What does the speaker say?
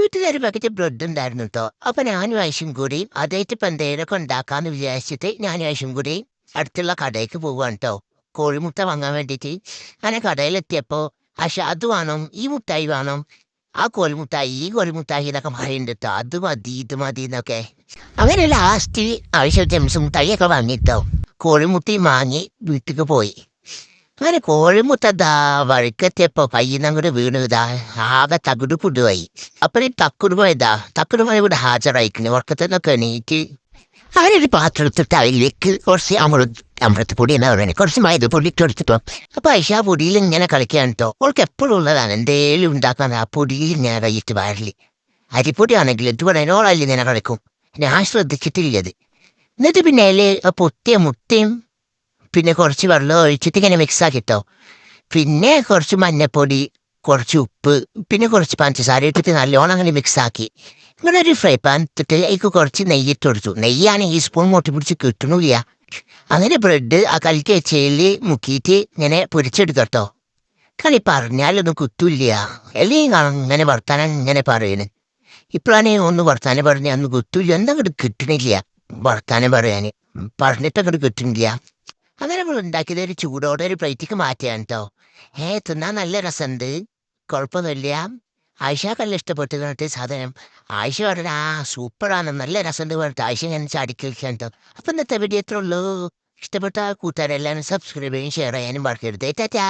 വീട്ടിലൊരു packet bread ഉണ്ടായിരുന്നു കേട്ടോ. അപ്പൊ ഞാനും ആയിഷും കൂടി അതായിട്ട് ഇപ്പൊ എന്തേലൊക്കെ ഉണ്ടാക്കാന്ന് വിചാരിച്ചിട്ട് ഞാനും ആയിഷും കൂടി അടുത്തുള്ള കടയ്ക്ക് പോവാണ് കേട്ടോ. കോഴിമുട്ട വാങ്ങാൻ വേണ്ടിയിട്ട്. അങ്ങനെ കടയിലെത്തിയപ്പോ ആയിഷ അത് വേണം, ഈ മുട്ടായി വേണം, ആ കോഴിമുട്ടായി ഈ കോഴിമുട്ടായി എന്നൊക്കെ പറയുന്നുണ്ട് കേട്ടോ. അത് മതി ഇത് മതി എന്നൊക്കെ. അങ്ങനെ ലാസ്റ്റ് ആയിഷ ജെംസ് മുട്ടായിയൊക്കെ വാങ്ങിട്ടോ. കോഴിമുട്ടയും വാങ്ങി വീട്ടിക്ക് പോയി. അങ്ങനെ കോഴിമുട്ട വഴിക്കെത്തിയപ്പോ കയ്യിന്നങ്ങോട്ട് വീണുതാ. ആകെ തകിട് പുടുവായി. അപ്പഴേ തക്കുടുമായി ഇവിടെ ഹാജരായിക്കുന്നു. ഉറക്കത്തിനൊക്കെ എണീറ്റ് അവരൊരു പാത്രം എടുത്തിട്ട് അതിലേക്ക് കുറച്ച് അമൃതപ്പൊടി എന്നാ പറയുന്നത്, കുറച്ച് മൈദപ്പൊടി ഇട്ട് എടുത്തിട്ടോ. അപ്പൊ ഐഷ ആ പൊടിയിൽ ഇങ്ങനെ കളിക്കാൻ കേട്ടോ. അവൾക്ക് എപ്പോഴും ഉള്ളതാണ് എന്തേലും ഉണ്ടാക്കാൻ ആ പൊടിയിൽ ഇങ്ങനെ കൈയിട്ട് വരല്. അരിപ്പൊടി ഇത് പറയാനോളല്ല ഇങ്ങനെ കളിക്കും. ഞാൻ ശ്രദ്ധിച്ചിട്ടില്ലത്. എന്നിട്ട് പിന്നെ അതില് പൊത്തിയ മുട്ടയും പിന്നെ കുറച്ച് വെള്ളം ഒഴിച്ചിട്ട് ഇങ്ങനെ മിക്സ് ആക്കിട്ടോ. പിന്നെ കുറച്ച് മഞ്ഞപ്പൊടി, കുറച്ച് ഉപ്പ്, പിന്നെ കുറച്ച് പഞ്ചസാര ഇട്ടിട്ട് നല്ലോണം അങ്ങനെ മിക്സ് ആക്കി. ഇങ്ങനെ ഒരു ഫ്രൈ പാൻ ഇട്ടിട്ട് അതിക്ക് കുറച്ച് നെയ്യിട്ട് കൊടുത്തു. നെയ്യാണ് ഈ സ്പൂൺ മുട്ടി പിടിച്ച് കിട്ടണില്ല. അങ്ങനെ ബ്രെഡ് ആ കലക്കി വെച്ചതിൽ മുക്കിയിട്ട് ഇങ്ങനെ പൊരിച്ചെടുക്കട്ടോ. കളി പറഞ്ഞാലൊന്നും കുത്തൂല്ല. അല്ലെങ്കിൽ അങ്ങനെ വർത്താനം ഇങ്ങനെ പറയുന്നത്. ഇപ്പോഴാണ് ഒന്ന് വർത്താനം പറഞ്ഞ അന്ന് കുത്തൂല്ല. എന്താ അങ്ങോട്ട് കിട്ടണില്ല വർത്താനം പറയാന്. പറഞ്ഞിട്ടങ്ങോട്ട് കിട്ടണില്ല. അങ്ങനെ നമ്മൾ ഉണ്ടാക്കിയത് ഒരു ചൂടോടെ ഒരു പ്ലേറ്റിക്ക് മാറ്റിയാണ് കേട്ടോ. തിന്നാൻ നല്ല രസമുണ്ട്, കുഴപ്പമൊന്നുമില്ല. ആയിഷക്കല്ല ഇഷ്ടപ്പെട്ടു പറഞ്ഞിട്ട് സാധനം. ആയിഷ പറഞ്ഞ സൂപ്പറാണ്, നല്ല രസമുണ്ട് പറഞ്ഞിട്ട് ആയിഷ ഞാൻ ചാടിക്കളിക്കാൻ കേട്ടോ. അപ്പം ഇന്നത്തെ വീഡിയോ എത്ര ഉള്ളൂ. ഇഷ്ടപ്പെട്ട കൂട്ടുകാരെല്ലാവരും സബ്സ്ക്രൈബ് ചെയ്യാനും ഷെയർ ചെയ്യാനും മറക്കരുത്. ടാറ്റാ.